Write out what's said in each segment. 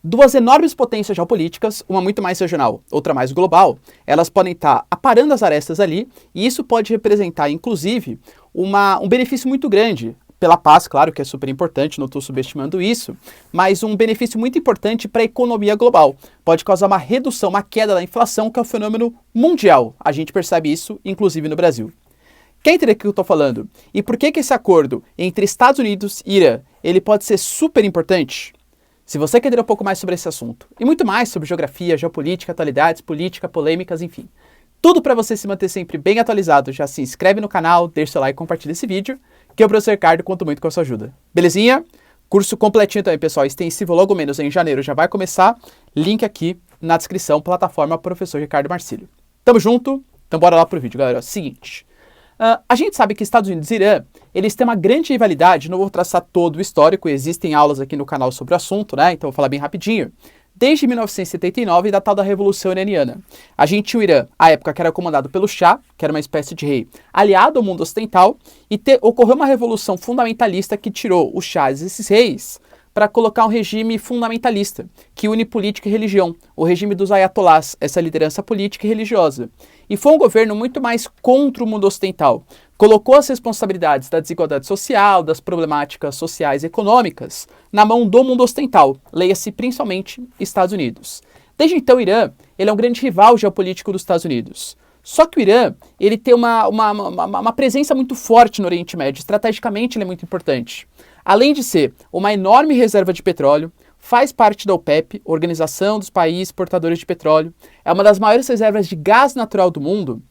Duas enormes potências geopolíticas, uma muito mais regional, outra mais global, elas podem estar aparando as arestas ali, e isso pode representar, inclusive, um benefício muito grande pela paz, claro que é super importante, não estou subestimando isso, mas um benefício muito importante para a economia global. Pode causar uma redução, uma queda da inflação, que é um fenômeno mundial. A gente percebe isso, inclusive no Brasil. Quer entender o que eu estou falando? E por que esse acordo entre Estados Unidos e Irã, ele pode ser super importante? Se você quer entender um pouco mais sobre esse assunto, e muito mais sobre geografia, geopolítica, atualidades, política, polêmicas, enfim, tudo para você se manter sempre bem atualizado, já se inscreve no canal, deixa seu like e compartilha esse vídeo, que o professor Ricardo conta muito com a sua ajuda. Belezinha? Curso completinho também, pessoal, extensivo logo menos em janeiro já vai começar, link aqui na descrição, plataforma Professor Ricardo Marcílio. Tamo junto, então bora lá pro vídeo, galera. Seguinte, a gente sabe que Estados Unidos e Irã, eles têm uma grande rivalidade, não vou traçar todo o histórico, existem aulas aqui no canal sobre o assunto, né, então vou falar bem rapidinho. Desde 1979, da tal da Revolução Iraniana. A gente tinha o Irã, à época que era comandado pelo Shah, que era uma espécie de rei aliado ao mundo ocidental, e ocorreu uma revolução fundamentalista que tirou os Shahs, esses reis, para colocar um regime fundamentalista, que une política e religião, o regime dos ayatolás, essa liderança política e religiosa. E foi um governo muito mais contra o mundo ocidental. Colocou as responsabilidades da desigualdade social, das problemáticas sociais e econômicas, na mão do mundo ocidental, leia-se principalmente Estados Unidos. Desde então, o Irã ele é um grande rival geopolítico dos Estados Unidos. Só que o Irã ele tem uma presença muito forte no Oriente Médio, estrategicamente ele é muito importante. Além de ser uma enorme reserva de petróleo, faz parte da OPEP, Organização dos Países Exportadores de Petróleo, é uma das maiores reservas de gás natural do mundo,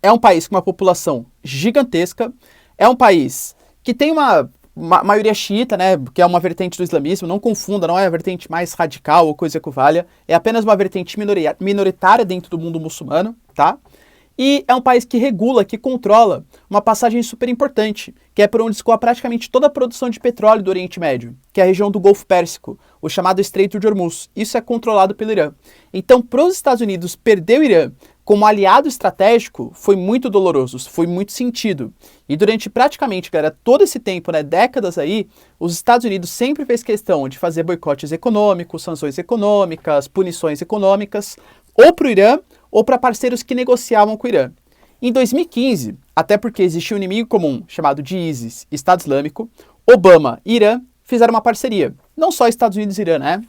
é um país com uma população gigantesca, é um país que tem uma maioria xiita, né, que é uma vertente do islamismo, não confunda, não é a vertente mais radical ou coisa que valha, é apenas uma vertente minoritária dentro do mundo muçulmano, tá? E é um país que regula, que controla uma passagem super importante, que é por onde escoa praticamente toda a produção de petróleo do Oriente Médio, que é a região do Golfo Pérsico, o chamado Estreito de Hormuz. Isso é controlado pelo Irã. Então, para os Estados Unidos perder o Irã como aliado estratégico foi muito doloroso, foi muito sentido. E durante praticamente, galera, todo esse tempo, né, décadas aí, os Estados Unidos sempre fez questão de fazer boicotes econômicos, sanções econômicas, punições econômicas, ou para o Irã, ou para parceiros que negociavam com o Irã. Em 2015, até porque existia um inimigo comum chamado de ISIS, Estado Islâmico, Obama e Irã fizeram uma parceria. Não só Estados Unidos e Irã, né?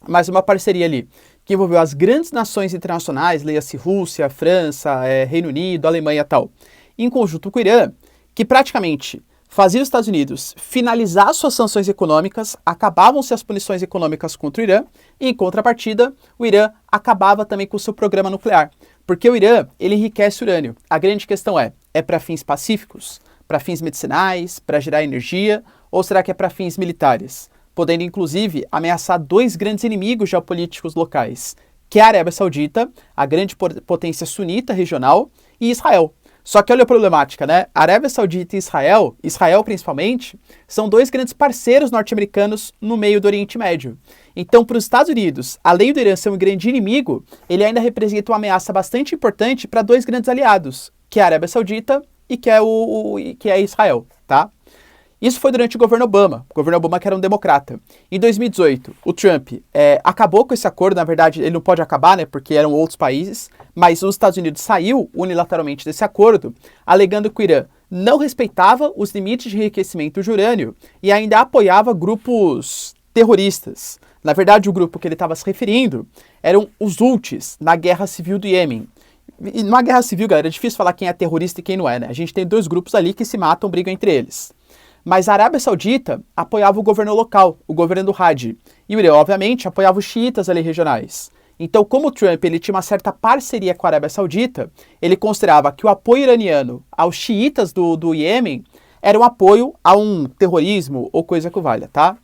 Mas uma parceria ali que envolveu as grandes nações internacionais, leia-se Rússia, França, Reino Unido, Alemanha e tal, em conjunto com o Irã, que praticamente fazia os Estados Unidos finalizar suas sanções econômicas, acabavam-se as punições econômicas contra o Irã, e em contrapartida, o Irã acabava também com o seu programa nuclear. Porque o Irã, ele enriquece urânio. A grande questão é para fins pacíficos? Para fins medicinais? Para gerar energia? Ou será que é para fins militares? Podendo, inclusive, ameaçar dois grandes inimigos geopolíticos locais, que é a Arábia Saudita, a grande potência sunita regional, e Israel. Só que olha a problemática, né? A Arábia Saudita e Israel principalmente, são dois grandes parceiros norte-americanos no meio do Oriente Médio. Então, para os Estados Unidos, além do Irã ser um grande inimigo, ele ainda representa uma ameaça bastante importante para dois grandes aliados, que é a Arábia Saudita e que é Israel, tá? Isso foi durante o governo Obama que era um democrata. Em 2018, o Trump acabou com esse acordo, na verdade ele não pode acabar, né, porque eram outros países, mas os Estados Unidos saiu unilateralmente desse acordo, alegando que o Irã não respeitava os limites de enriquecimento de urânio e ainda apoiava grupos terroristas. Na verdade, o grupo que ele estava se referindo eram os Houthis, na Guerra Civil do Iêmen. E numa guerra civil, galera, é difícil falar quem é terrorista e quem não é, né? A gente tem dois grupos ali que se matam, brigam entre eles. Mas a Arábia Saudita apoiava o governo local, o governo do Hadi. E o Irã, obviamente, apoiava os xiitas ali regionais. Então, como o Trump ele tinha uma certa parceria com a Arábia Saudita, ele considerava que o apoio iraniano aos xiitas do Iêmen era um apoio a um terrorismo ou coisa que valha, tá?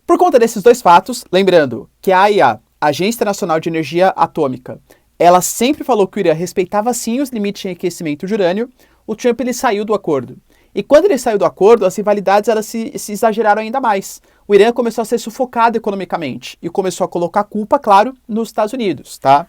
Por conta desses dois fatos, lembrando que a AIA, Agência Internacional de Energia Atômica, ela sempre falou que o Irã respeitava sim os limites de enriquecimento de urânio, o Trump ele saiu do acordo. E quando ele saiu do acordo, as rivalidades elas se exageraram ainda mais. O Irã começou a ser sufocado economicamente e começou a colocar a culpa, claro, nos Estados Unidos, tá?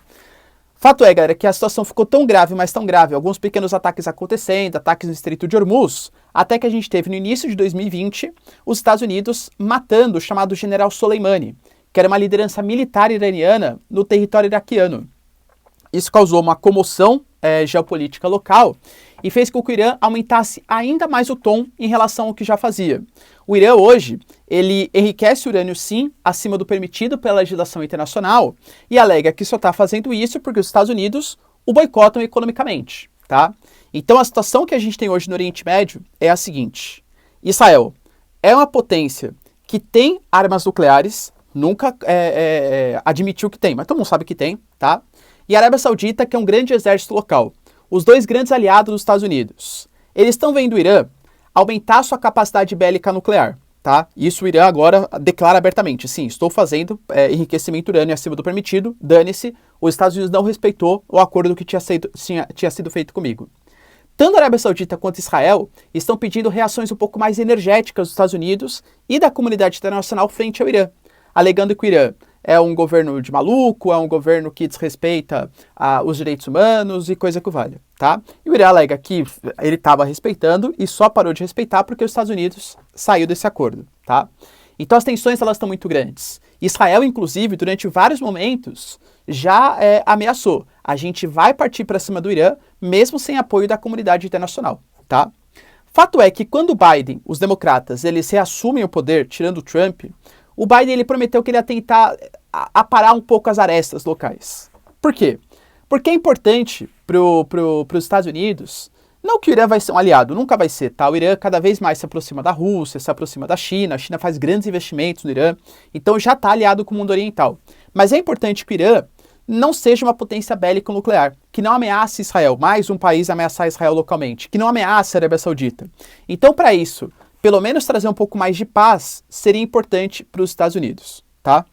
Fato é, galera, que a situação ficou tão grave, mas tão grave, alguns pequenos ataques acontecendo, ataques no Estreito de Hormuz, até que a gente teve no início de 2020 os Estados Unidos matando o chamado general Soleimani, que era uma liderança militar iraniana no território iraquiano. Isso causou uma comoção geopolítica local e fez com que o Irã aumentasse ainda mais o tom em relação ao que já fazia. O Irã hoje, ele enriquece o urânio sim, acima do permitido pela legislação internacional, e alega que só está fazendo isso porque os Estados Unidos o boicotam economicamente, tá? Então a situação que a gente tem hoje no Oriente Médio é a seguinte: Israel é uma potência que tem armas nucleares, nunca admitiu que tem, mas todo mundo sabe que tem, tá? E a Arábia Saudita, que é um grande exército local. Os dois grandes aliados dos Estados Unidos. Eles estão vendo o Irã aumentar sua capacidade bélica nuclear, tá? Isso o Irã agora declara abertamente. Sim, estou fazendo enriquecimento urânio acima do permitido, dane-se, os Estados Unidos não respeitou o acordo que tinha sido feito comigo. Tanto a Arábia Saudita quanto Israel estão pedindo reações um pouco mais energéticas dos Estados Unidos e da comunidade internacional frente ao Irã, alegando que o Irã é um governo de maluco, é um governo que desrespeita os direitos humanos e coisa que valha, tá? E o Irã alega que ele estava respeitando e só parou de respeitar porque os Estados Unidos saiu desse acordo, tá? Então as tensões elas estão muito grandes. Israel, inclusive, durante vários momentos, já ameaçou. A gente vai partir para cima do Irã, mesmo sem apoio da comunidade internacional, tá? Fato é que quando o Biden, os democratas, eles reassumem o poder, tirando o Trump, o Biden ele prometeu que ele ia tentar aparar um pouco as arestas locais. Por quê? Porque é importante para os Estados Unidos, não que o Irã vai ser um aliado, nunca vai ser, tá? O Irã cada vez mais se aproxima da Rússia, se aproxima da China, a China faz grandes investimentos no Irã, então já está aliado com o mundo oriental. Mas é importante que o Irã não seja uma potência bélica nuclear, que não ameace Israel, mais um país ameaçar Israel localmente, que não ameace a Arábia Saudita. Então, para isso, pelo menos trazer um pouco mais de paz seria importante para os Estados Unidos, tá?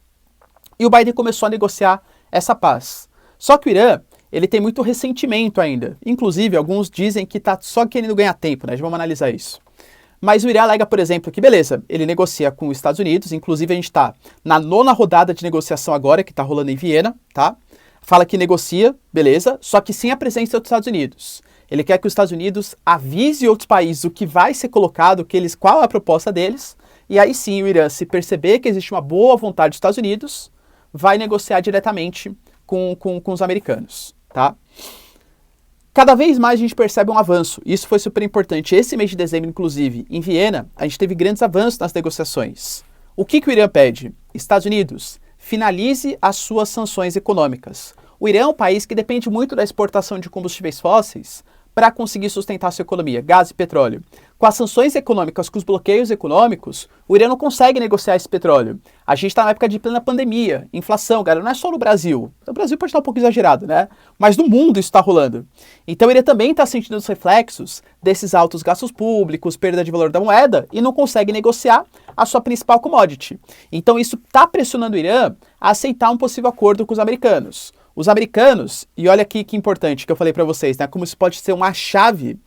E o Biden começou a negociar essa paz. Só que o Irã, ele tem muito ressentimento ainda. Inclusive, alguns dizem que está só querendo ganhar tempo, né? Vamos analisar isso. Mas o Irã alega, por exemplo, que beleza, ele negocia com os Estados Unidos, inclusive a gente está na 9ª rodada de negociação agora, que está rolando em Viena, tá? Fala que negocia, beleza, só que sem a presença dos Estados Unidos. Ele quer que os Estados Unidos avise outros países o que vai ser colocado, qual é a proposta deles, e aí sim o Irã, se perceber que existe uma boa vontade dos Estados Unidos, vai negociar diretamente com os americanos, tá? Cada vez mais a gente percebe um avanço, isso foi super importante. Esse mês de dezembro, inclusive, em Viena, a gente teve grandes avanços nas negociações. O que o Irã pede? Estados Unidos, finalize as suas sanções econômicas. O Irã é um país que depende muito da exportação de combustíveis fósseis para conseguir sustentar sua economia, gás e petróleo. Com as sanções econômicas, com os bloqueios econômicos, o Irã não consegue negociar esse petróleo. A gente está na época de plena pandemia, inflação, galera, não é só no Brasil. O Brasil pode estar um pouco exagerado, né? Mas no mundo isso está rolando. Então o Irã também está sentindo os reflexos desses altos gastos públicos, perda de valor da moeda, e não consegue negociar a sua principal commodity. Então isso está pressionando o Irã a aceitar um possível acordo com os americanos. Os americanos, e olha aqui que importante que eu falei para vocês, né? Como isso pode ser uma chave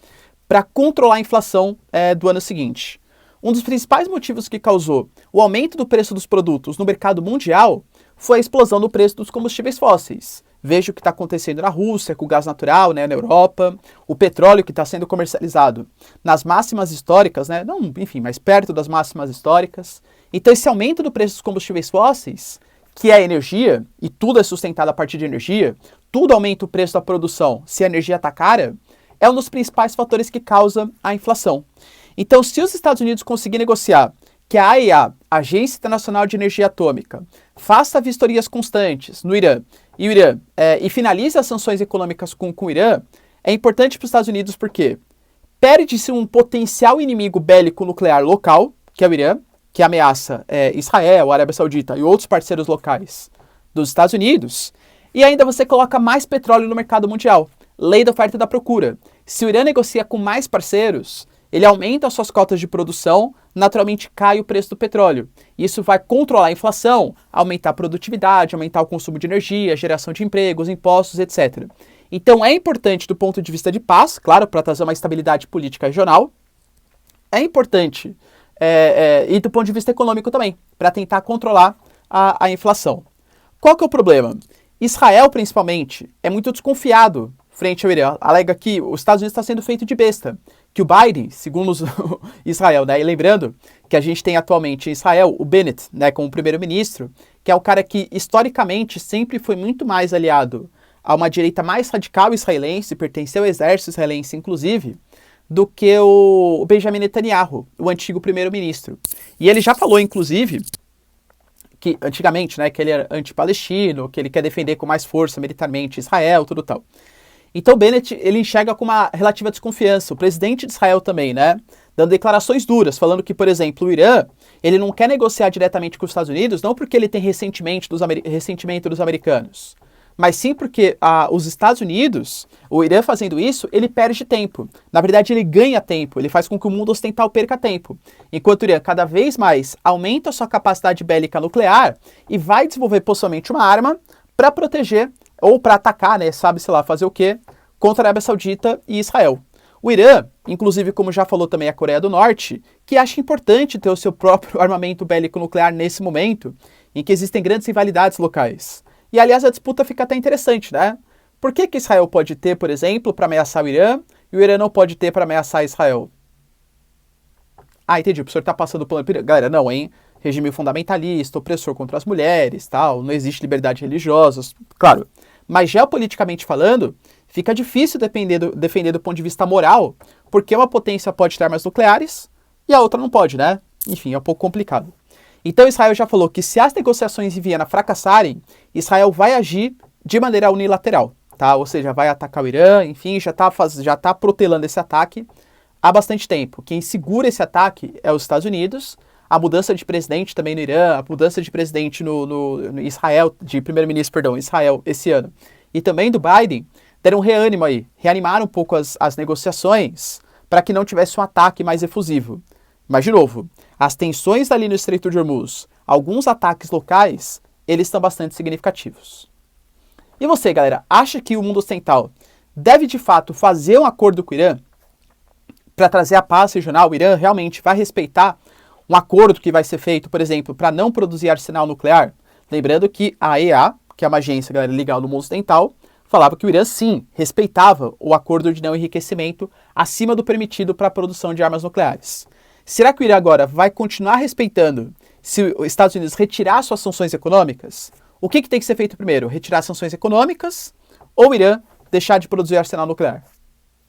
para controlar a inflação do ano seguinte. Um dos principais motivos que causou o aumento do preço dos produtos no mercado mundial foi a explosão do preço dos combustíveis fósseis. Veja o que está acontecendo na Rússia, com o gás natural, né, na Europa, o petróleo que está sendo comercializado nas máximas históricas, né, não, enfim, mas perto das máximas históricas. Então esse aumento do preço dos combustíveis fósseis, que é energia, e tudo é sustentado a partir de energia, tudo aumenta o preço da produção se a energia está cara, é um dos principais fatores que causa a inflação. Então, se os Estados Unidos conseguirem negociar que a AIEA, Agência Internacional de Energia Atômica, faça vistorias constantes no Irã, e o Irã e finalize as sanções econômicas com o Irã, é importante para os Estados Unidos porque perde-se um potencial inimigo bélico nuclear local, que é o Irã, que ameaça Israel, a Arábia Saudita e outros parceiros locais dos Estados Unidos, e ainda você coloca mais petróleo no mercado mundial. Lei da oferta e da procura. Se o Irã negocia com mais parceiros, ele aumenta as suas cotas de produção, naturalmente cai o preço do petróleo. Isso vai controlar a inflação, aumentar a produtividade, aumentar o consumo de energia, geração de empregos, impostos, etc. Então é importante do ponto de vista de paz, claro, para trazer uma estabilidade política regional, é importante e do ponto de vista econômico também, para tentar controlar a inflação. Qual que é o problema? Israel, principalmente, é muito desconfiado frente ao Irã. Alega que os Estados Unidos está sendo feito de besta, que o Biden, segundo Israel, né? E lembrando que a gente tem atualmente em Israel o Bennett, né, como primeiro-ministro, que é o cara que historicamente sempre foi muito mais aliado a uma direita mais radical israelense, pertenceu ao exército israelense inclusive, do que o Benjamin Netanyahu, o antigo primeiro-ministro. E ele já falou, inclusive, que antigamente, né, que ele era anti-palestino, que ele quer defender com mais força militarmente Israel, tudo tal. Então o Bennett, ele enxerga com uma relativa desconfiança, o presidente de Israel também, né, dando declarações duras, falando que, por exemplo, o Irã, ele não quer negociar diretamente com os Estados Unidos, não porque ele tem ressentimento dos americanos, mas sim porque os Estados Unidos, o Irã fazendo isso, ele perde tempo. Na verdade, ele ganha tempo, ele faz com que o mundo ocidental perca tempo. Enquanto o Irã cada vez mais aumenta a sua capacidade bélica nuclear e vai desenvolver possivelmente uma arma para proteger ou para atacar, né, sabe-se lá, fazer o quê, contra a Arábia Saudita e Israel. O Irã, inclusive, como já falou também a Coreia do Norte, que acha importante ter o seu próprio armamento bélico nuclear nesse momento, em que existem grandes rivalidades locais. E, aliás, a disputa fica até interessante, né? Por que Israel pode ter, por exemplo, para ameaçar o Irã, e o Irã não pode ter para ameaçar Israel? Ah, entendi, o professor está passando por... Galera, não, hein? Regime fundamentalista, opressor contra as mulheres, tal, não existe liberdade religiosa, claro. Mas geopoliticamente falando, fica difícil defender do ponto de vista moral, porque uma potência pode ter armas nucleares e a outra não pode, né? Enfim, é um pouco complicado. Então Israel já falou que se as negociações em Viena fracassarem, Israel vai agir de maneira unilateral, tá? Ou seja, vai atacar o Irã, enfim, já tá protelando esse ataque há bastante tempo. Quem segura esse ataque é os Estados Unidos. A mudança de presidente também no Irã, a mudança de presidente no Israel, de primeiro-ministro, perdão, Israel esse ano, e também do Biden, deram um reânimo aí, reanimaram um pouco as negociações para que não tivesse um ataque mais efusivo. Mas, de novo, as tensões ali no Estreito de Hormuz, alguns ataques locais, eles estão bastante significativos. E você, galera, acha que o mundo ocidental deve, de fato, fazer um acordo com o Irã para trazer a paz regional? O Irã realmente vai respeitar um acordo que vai ser feito, por exemplo, para não produzir arsenal nuclear? Lembrando que a AEA, que é uma agência, galera, legal do mundo ocidental, falava que o Irã, sim, respeitava o acordo de não enriquecimento acima do permitido para a produção de armas nucleares. Será que o Irã agora vai continuar respeitando se os Estados Unidos retirar suas sanções econômicas? O que tem que ser feito primeiro? Retirar as sanções econômicas ou o Irã deixar de produzir arsenal nuclear?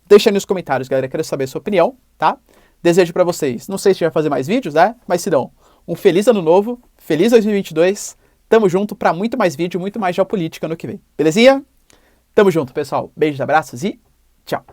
Deixa aí nos comentários, galera, quero saber a sua opinião, tá? Desejo para vocês, não sei se vai fazer mais vídeos, né? Mas se não, um feliz ano novo, feliz 2022, tamo junto para muito mais vídeo, muito mais geopolítica no que vem, belezinha? Tamo junto, pessoal, beijos, abraços e tchau!